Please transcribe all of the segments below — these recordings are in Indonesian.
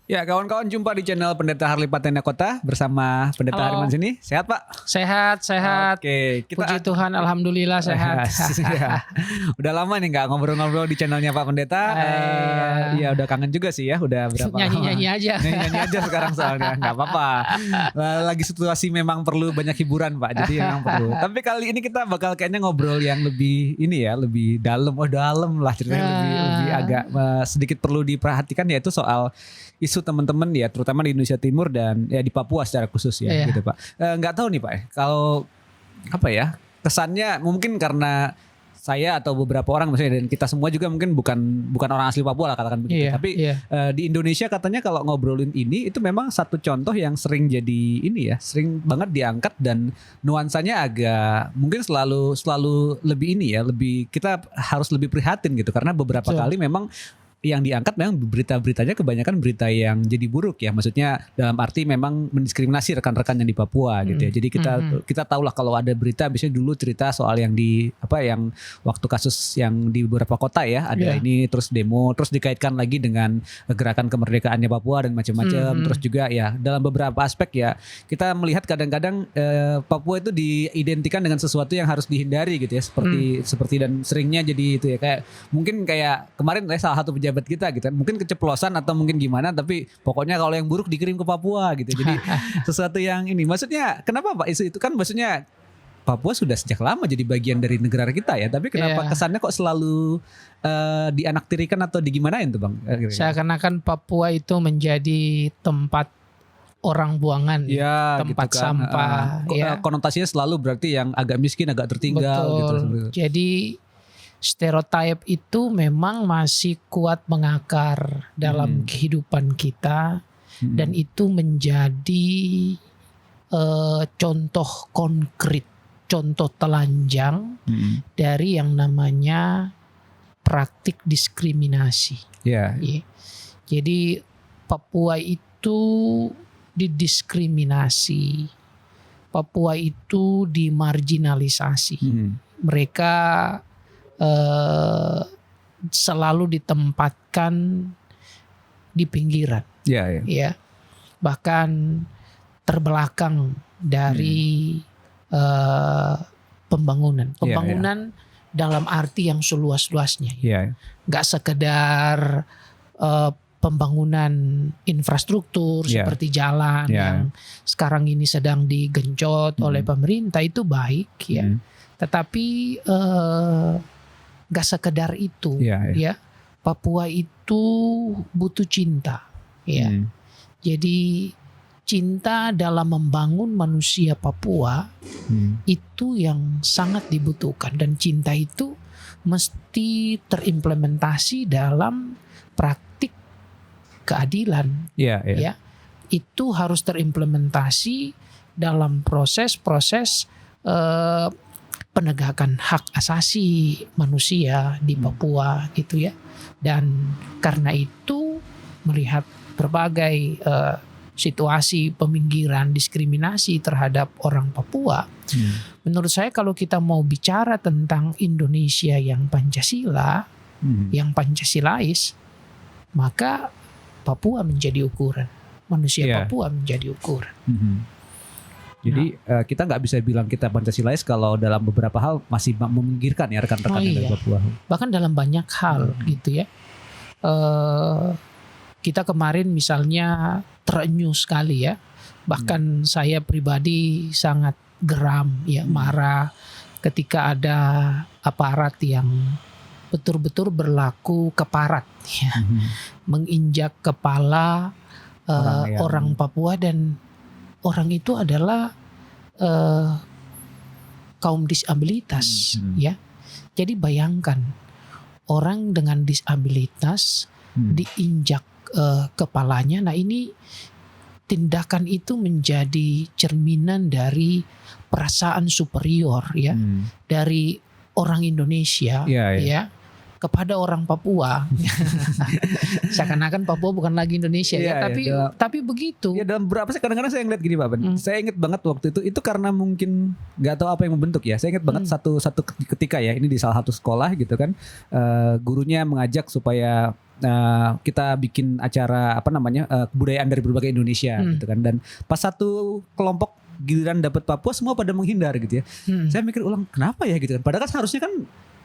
Ya, kawan-kawan, jumpa di channel Pendeta Harley Patenda Kota bersama Pendeta Halo. Hariman sini. Sehat, Pak? Sehat. Oke, Puji Tuhan, alhamdulillah sehat. Ya. Udah lama nih nggak ngobrol-ngobrol di channelnya Pak Pendeta. Ya udah kangen juga sih ya, udah berapa lama. Nyanyi-nyanyi aja. Nyanyi-nyanyi aja sekarang soalnya, nggak apa-apa. Lagi situasi memang perlu banyak hiburan, Pak. Jadi memang perlu. Tapi kali ini kita bakal kayaknya ngobrol yang lebih ini ya, lebih dalam. Oh, dalam lah ceritanya, lebih agak sedikit perlu diperhatikan, yaitu soal isu teman-teman ya, terutama di Indonesia Timur dan ya di Papua secara khusus ya, gitu Pak. Nggak tahu nih Pak, kalau apa ya kesannya mungkin karena saya atau beberapa orang maksudnya dan kita semua juga mungkin bukan orang asli Papua lah katakan begitu. Tapi di Indonesia katanya kalau ngobrolin ini itu memang satu contoh yang sering jadi ini ya, sering banget diangkat dan nuansanya agak mungkin selalu lebih ini ya, lebih kita harus lebih prihatin gitu karena beberapa kali memang yang diangkat memang berita-beritanya kebanyakan berita yang jadi buruk ya, maksudnya dalam arti memang mendiskriminasi rekan-rekan yang di Papua gitu ya. Jadi kita tahulah kalau ada berita biasanya dulu cerita soal yang di yang waktu kasus yang di beberapa kota ya ada ini terus demo terus dikaitkan lagi dengan gerakan kemerdekaannya Papua dan macam-macam. Terus juga ya dalam beberapa aspek ya kita melihat kadang-kadang Papua itu diidentikan dengan sesuatu yang harus dihindari gitu ya, seperti dan seringnya jadi itu ya kayak mungkin kayak kemarin salah satu pejabat kita gitu, mungkin keceplosan atau mungkin gimana, tapi pokoknya kalau yang buruk dikirim ke Papua gitu. Jadi sesuatu yang ini, maksudnya kenapa Pak isu itu kan maksudnya Papua sudah sejak lama jadi bagian dari negara kita ya, tapi kenapa kesannya kok selalu dianaktirikan atau digimanain tuh Bang? Seakan-akan Papua itu menjadi tempat orang buangan, tempat gitu kan, sampah. Konotasinya selalu berarti yang agak miskin, agak tertinggal. Betul. Gitu. Jadi stereotip itu memang masih kuat mengakar dalam kehidupan kita dan itu menjadi contoh konkret, contoh telanjang dari yang namanya praktik diskriminasi. Jadi Papua itu didiskriminasi, Papua itu dimarginalisasi. Mereka selalu ditempatkan di pinggiran, ya, bahkan terbelakang dari pembangunan dalam arti yang seluas-luasnya, nggak sekedar pembangunan infrastruktur seperti jalan yang sekarang ini sedang digenjot oleh pemerintah, itu baik ya. Tetapi gak sekedar itu ya. Papua itu butuh cinta ya. Jadi cinta dalam membangun manusia Papua itu yang sangat dibutuhkan, dan cinta itu mesti terimplementasi dalam praktik keadilan ya. Itu harus terimplementasi dalam proses-proses penegakan hak asasi manusia di Papua gitu ya. Dan karena itu melihat berbagai situasi peminggiran, diskriminasi terhadap orang Papua, menurut saya kalau kita mau bicara tentang Indonesia yang Pancasila, yang Pancasilais, maka Papua menjadi ukuran, manusia Papua menjadi ukuran. Jadi kita nggak bisa bilang kita Pancasilais kalau dalam beberapa hal masih meminggirkan ya rekan-rekan dari Papua. Bahkan dalam banyak hal gitu ya. Kita kemarin misalnya terenyuh sekali ya. Bahkan saya pribadi sangat geram ya, marah ketika ada aparat yang betul-betul berlaku keparat ya. Menginjak kepala orang Papua, dan orang itu adalah kaum disabilitas ya. Jadi bayangkan orang dengan disabilitas diinjak kepalanya. Nah, ini tindakan itu menjadi cerminan dari perasaan superior ya dari orang Indonesia ya kepada orang Papua. Seakan-akan Papua bukan lagi Indonesia tapi begitu. Ya dalam beberapa sih kadang-kadang saya ngeliat gini Pak Ben. Saya ingat banget waktu itu karena mungkin nggak tahu apa yang membentuk ya. Saya ingat banget satu ketika ya, ini di salah satu sekolah gitu kan, gurunya mengajak supaya kita bikin acara kebudayaan dari berbagai Indonesia gitu kan, dan pas satu kelompok giliran dapat Papua semua pada menghindar gitu ya. Saya mikir ulang kenapa ya gitu kan. Padahal kan seharusnya kan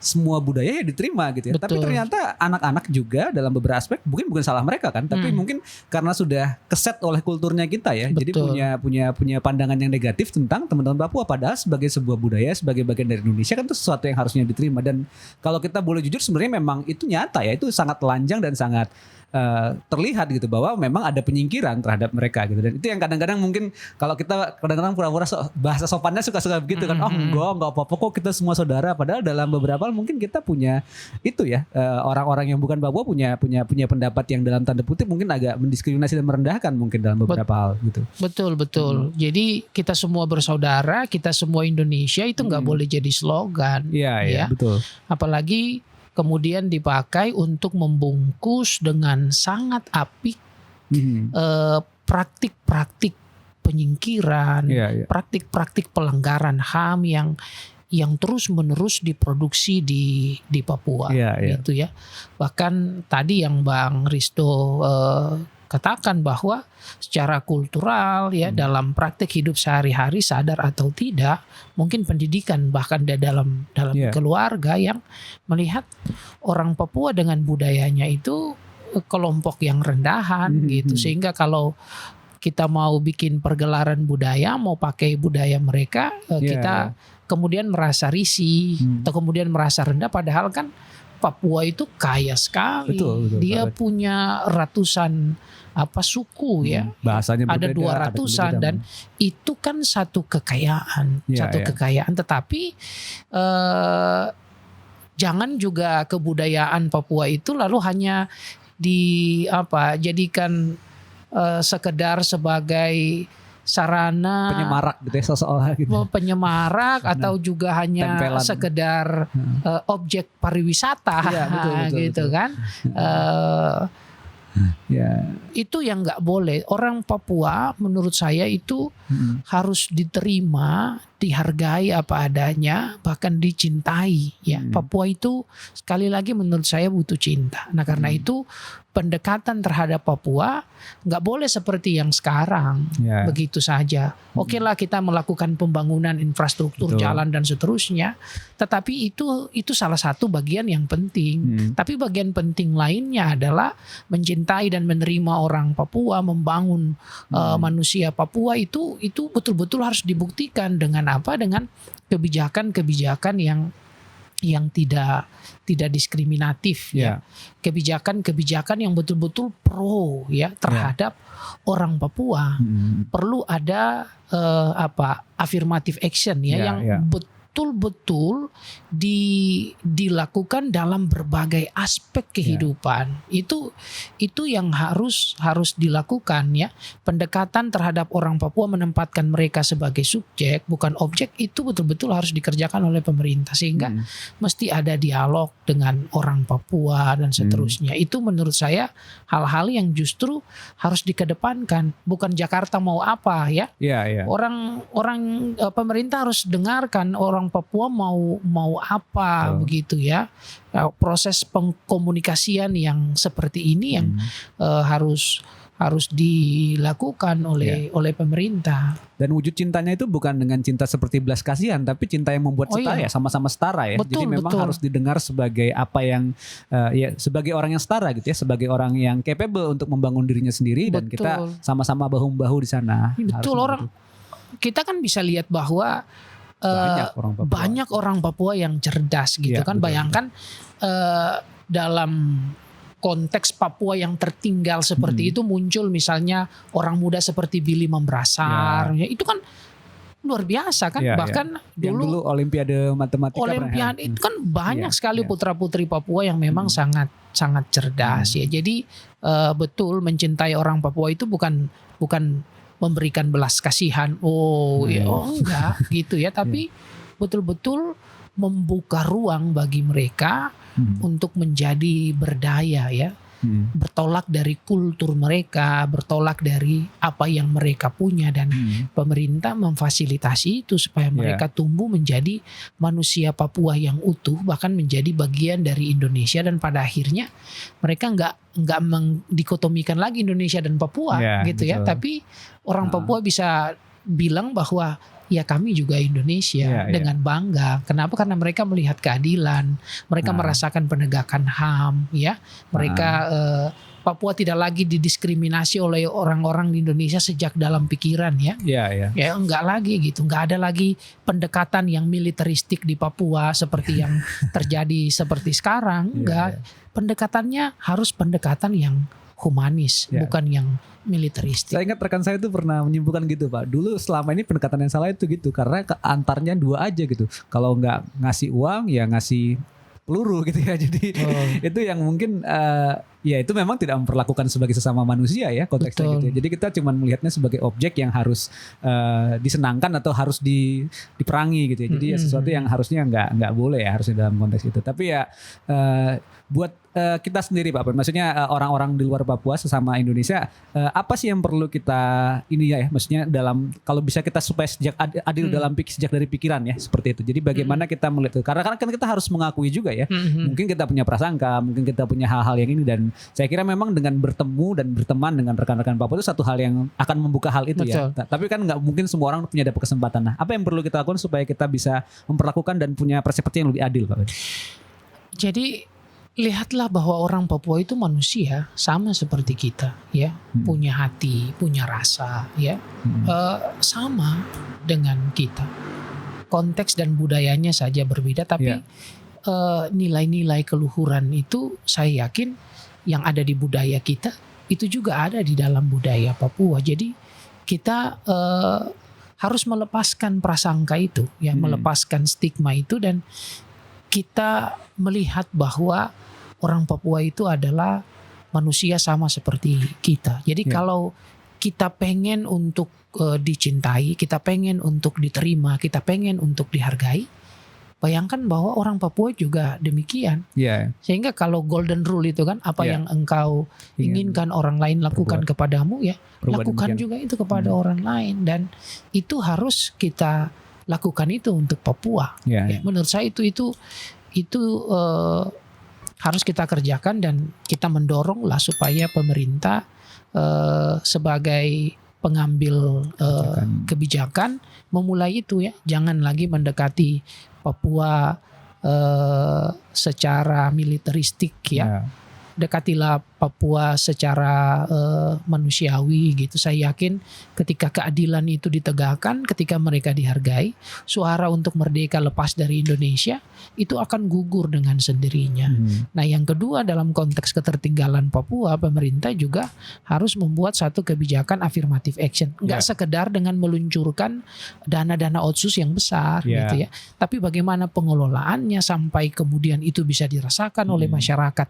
semua budaya ya diterima gitu ya. Betul. Tapi ternyata anak-anak juga dalam beberapa aspek bukan salah mereka kan, tapi mungkin karena sudah keset oleh kulturnya kita ya. Jadi Betul. punya pandangan yang negatif tentang teman-teman Papua, padahal sebagai sebuah budaya, sebagai bagian dari Indonesia kan itu sesuatu yang harusnya diterima. Dan kalau kita boleh jujur sebenarnya memang itu nyata ya, itu sangat telanjang dan sangat terlihat gitu bahwa memang ada penyingkiran terhadap mereka gitu. Dan itu yang kadang-kadang mungkin kalau kita kadang-kadang pura-pura bahasa sopannya suka-suka begitu kan, enggak apa-apa kok, kita semua saudara, padahal dalam beberapa hal mungkin kita punya itu ya, orang-orang yang bukan Papua punya pendapat yang dalam tanda kutip mungkin agak mendiskriminasi dan merendahkan mungkin dalam beberapa hal gitu. Betul. Jadi kita semua bersaudara, kita semua Indonesia, itu nggak boleh jadi slogan. Iya, betul. Apalagi kemudian dipakai untuk membungkus dengan sangat apik praktik-praktik penyingkiran, praktik-praktik pelanggaran HAM yang terus-menerus diproduksi di Papua, gitu ya. Bahkan tadi yang Bang Risto katakan bahwa secara kultural ya, dalam praktik hidup sehari-hari sadar atau tidak, mungkin pendidikan bahkan dalam keluarga yang melihat orang Papua dengan budayanya itu kelompok yang rendahan gitu, sehingga kalau kita mau bikin pergelaran budaya, mau pakai budaya mereka, kita kemudian merasa risih atau kemudian merasa rendah, padahal kan Papua itu kaya sekali. Betul, dia punya ratusan suku ya. Bahasanya ada berbeda, 200-an dan itu kan satu kekayaan, kekayaan. Tetapi jangan juga kebudayaan Papua itu lalu hanya jadikan sekedar sebagai sarana penyemarak gitu ya, seolah gitu. Penyemarak atau juga hanya tempelan, sekedar objek pariwisata, betul. Kan. Itu yang nggak boleh. Orang Papua menurut saya itu harus diterima, dihargai apa adanya, bahkan dicintai ya. Papua itu sekali lagi menurut saya butuh cinta. Nah karena itu pendekatan terhadap Papua nggak boleh seperti yang sekarang begitu saja. Oke lah, kita melakukan pembangunan infrastruktur, jalan dan seterusnya, tetapi itu salah satu bagian yang penting. Tapi bagian penting lainnya adalah mencintai dan menerima orang Papua, membangun manusia Papua. Itu betul-betul harus dibuktikan dengan apa? Dengan kebijakan-kebijakan yang tidak diskriminatif ya. Kebijakan-kebijakan yang betul-betul pro ya terhadap orang Papua. Perlu ada affirmative action yang betul-betul dilakukan dalam berbagai aspek kehidupan. Itu yang harus dilakukan ya. Pendekatan terhadap orang Papua, menempatkan mereka sebagai subjek bukan objek, itu betul-betul harus dikerjakan oleh pemerintah, sehingga mesti ada dialog dengan orang Papua dan seterusnya. Itu menurut saya hal-hal yang justru harus dikedepankan, bukan Jakarta mau apa ya. Orang pemerintah harus dengarkan orang Papua mau apa begitu ya. Proses pengkomunikasian yang seperti ini yang harus dilakukan oleh pemerintah. Dan wujud cintanya itu bukan dengan cinta seperti belas kasihan, tapi cinta yang membuat setara ya, sama-sama setara ya. Jadi memang harus didengar sebagai apa yang sebagai orang yang setara gitu ya, sebagai orang yang capable untuk membangun dirinya sendiri, dan kita sama-sama bahu-membahu di sana. Betul, kita kan bisa lihat bahwa banyak orang Papua yang cerdas gitu kan. Betul, bayangkan dalam konteks Papua yang tertinggal seperti itu muncul misalnya orang muda seperti Billy Mambrasar, itu kan luar biasa kan. Bahkan dulu Olimpiade Matematika, itu kan banyak sekali putra-putri Papua yang memang sangat cerdas ya. Jadi betul, mencintai orang Papua itu bukan memberikan belas kasihan, enggak gitu ya, tapi betul-betul membuka ruang bagi mereka untuk menjadi berdaya ya. bertolak dari kultur mereka, bertolak dari apa yang mereka punya, dan pemerintah memfasilitasi itu supaya mereka tumbuh menjadi manusia Papua yang utuh, bahkan menjadi bagian dari Indonesia, dan pada akhirnya mereka nggak mendikotomikan lagi Indonesia dan Papua gitu ya, tapi orang Papua bisa bilang bahwa ya kami juga Indonesia dengan bangga. Kenapa? Karena mereka melihat keadilan, mereka merasakan penegakan HAM, ya. Mereka Papua tidak lagi didiskriminasi oleh orang-orang di Indonesia sejak dalam pikiran, ya. Ya enggak lagi gitu, enggak ada lagi pendekatan yang militeristik di Papua seperti yang terjadi seperti sekarang. Enggak. Pendekatannya harus pendekatan yang humanis, bukan yang militeristik. Saya ingat rekan saya itu pernah menyimpulkan gitu Pak. Dulu selama ini pendekatan yang salah itu gitu, karena antarnya dua aja gitu. Kalau nggak ngasih uang ya ngasih peluru gitu ya. Jadi itu yang mungkin ya itu memang tidak memperlakukan sebagai sesama manusia ya konteksnya gitu ya. Jadi kita cuma melihatnya sebagai objek yang harus disenangkan atau harus diperangi gitu ya. Jadi ya sesuatu yang harusnya nggak boleh ya harusnya dalam konteks itu. Tapi ya buat kita sendiri Pak, maksudnya orang-orang di luar Papua sesama Indonesia, apa sih yang perlu kita ini ya, maksudnya dalam kalau bisa kita supaya sejak adil dalam sejak dari pikiran ya seperti itu. Jadi bagaimana kita melihat itu? Karena kan kita harus mengakui juga ya, mungkin kita punya prasangka, mungkin kita punya hal-hal yang ini, dan saya kira memang dengan bertemu dan berteman dengan rekan-rekan Papua itu satu hal yang akan membuka hal itu. Betul. Ya. Tapi kan nggak mungkin semua orang punya dapat kesempatan. Nah, apa yang perlu kita lakukan supaya kita bisa memperlakukan dan punya persepsi yang lebih adil, Pak? Jadi lihatlah bahwa orang Papua itu manusia sama seperti kita, ya, punya hati, punya rasa, ya, sama dengan kita. Konteks dan budayanya saja berbeda, tapi nilai-nilai keluhuran itu saya yakin yang ada di budaya kita itu juga ada di dalam budaya Papua. Jadi kita harus melepaskan prasangka itu, ya, melepaskan stigma itu, dan kita melihat bahwa orang Papua itu adalah manusia sama seperti kita. Jadi kalau kita pengen untuk dicintai, kita pengen untuk diterima, kita pengen untuk dihargai, bayangkan bahwa orang Papua juga demikian. Sehingga kalau golden rule itu kan, apa yang engkau inginkan orang lain lakukan kepadamu, ya lakukan juga itu kepada orang lain. Dan itu harus kita lakukan itu untuk Papua. Menurut saya itu harus kita kerjakan, dan kita mendorong lah supaya pemerintah sebagai pengambil kebijakan memulai itu, ya. Jangan lagi mendekati Papua secara militeristik, ya. Dekatilah Papua secara manusiawi gitu. Saya yakin ketika keadilan itu ditegakkan, ketika mereka dihargai, suara untuk merdeka lepas dari Indonesia itu akan gugur dengan sendirinya. Nah, yang kedua, dalam konteks ketertinggalan Papua, pemerintah juga harus membuat satu kebijakan affirmative action. Enggak sekedar dengan meluncurkan dana-dana otsus yang besar gitu, ya. Tapi bagaimana pengelolaannya sampai kemudian itu bisa dirasakan oleh masyarakat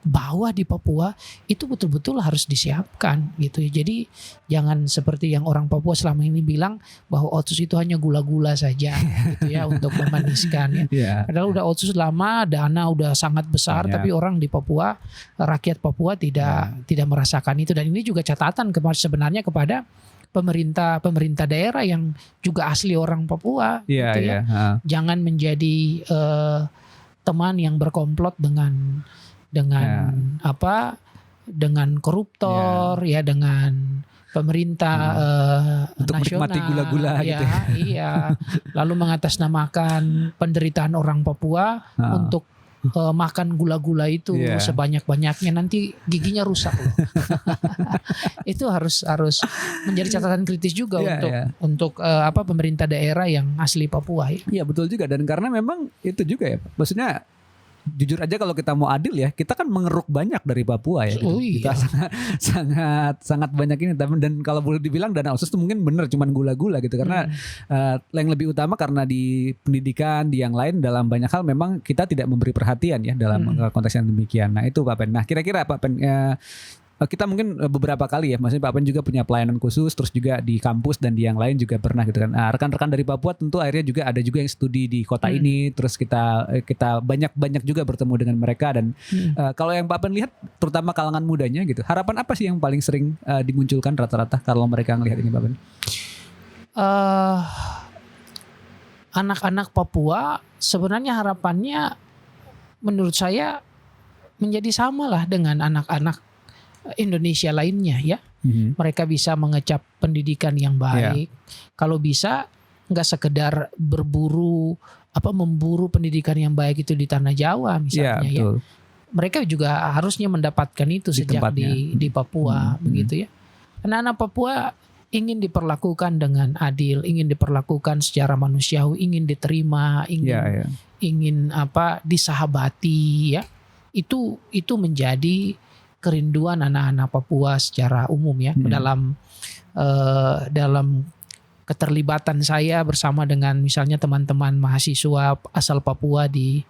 bahwa di Papua itu betul-betul harus disiapkan gitu ya. Jadi jangan seperti yang orang Papua selama ini bilang bahwa otsus itu hanya gula-gula saja gitu ya, untuk memaniskan, ya. Padahal udah otsus lama, dana udah sangat besar, tapi orang di Papua, rakyat Papua tidak merasakan itu. Dan ini juga catatan sebenarnya kepada pemerintah daerah yang juga asli orang Papua gitu ya. Jangan menjadi teman yang berkomplot dengan dengan koruptor, ya, dengan pemerintah untuk nasional, menikmati gula-gula gitu. Iya. Lalu mengatasnamakan penderitaan orang Papua untuk makan gula-gula itu sebanyak-banyaknya, nanti giginya rusak loh. Itu harus menjadi catatan kritis juga untuk pemerintah daerah yang asli Papua. Iya, betul juga. Dan karena memang itu juga ya, maksudnya jujur aja kalau kita mau adil ya, kita kan mengeruk banyak dari Papua ya. Kita sangat banyak ini. Dan kalau boleh dibilang dana otsus itu mungkin bener cuman gula-gula gitu, karena yang lebih utama karena di pendidikan, di yang lain, dalam banyak hal memang kita tidak memberi perhatian ya dalam konteks yang demikian. Nah itu Pak Pen. Nah kira-kira Pak Pen, kita mungkin beberapa kali ya, maksudnya Pak Ben juga punya pelayanan khusus, terus juga di kampus dan di yang lain juga pernah gitu kan. Nah, rekan-rekan dari Papua tentu akhirnya juga ada juga yang studi di kota ini, terus kita banyak juga bertemu dengan mereka dan kalau yang Pak Ben lihat, terutama kalangan mudanya gitu, harapan apa sih yang paling sering dimunculkan rata-rata kalau mereka ngelihat ini Pak Ben? Anak-anak Papua sebenarnya harapannya menurut saya menjadi samalah dengan anak-anak Indonesia lainnya ya. Mereka bisa mengecap pendidikan yang baik. Kalau bisa nggak sekedar memburu pendidikan yang baik itu di tanah Jawa misalnya ya. Mereka juga harusnya mendapatkan itu sejak di Papua begitu ya. Anak-anak Papua ingin diperlakukan dengan adil, ingin diperlakukan secara manusiawi, ingin diterima, ingin disahabati ya. Itu menjadi kerinduan anak-anak Papua secara umum ya. Dalam keterlibatan saya bersama dengan misalnya teman-teman mahasiswa asal Papua di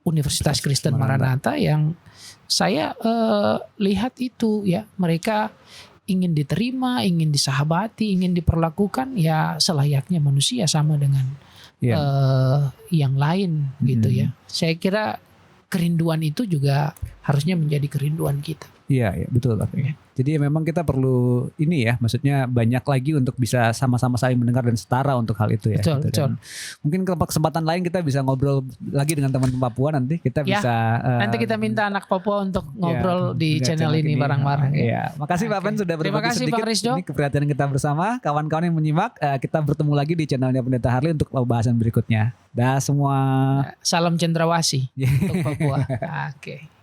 Universitas Kristen Maranatha yang saya lihat itu ya, mereka ingin diterima, ingin disahabati, ingin diperlakukan ya selayaknya manusia sama dengan yang lain gitu ya. Saya kira kerinduan itu juga harusnya menjadi kerinduan kita. Iya, betul Pak. Jadi memang kita perlu ini ya, maksudnya banyak lagi untuk bisa sama-sama saling mendengar dan setara untuk hal itu ya. Betul. Mungkin kesempatan lain kita bisa ngobrol lagi dengan teman-teman Papua nanti. Kita bisa nanti kita minta anak Papua untuk ngobrol di channel ini bareng-bareng. Iya, makasih Pak Ben sudah berbagi sedikit. Terima kasih Pak Risdo. Ini keperhatian kita bersama. Kawan-kawan yang menyimak, kita bertemu lagi di channelnya Pendeta Harley untuk pembahasan berikutnya. Dah semua. Salam cendrawasih untuk Papua. Oke.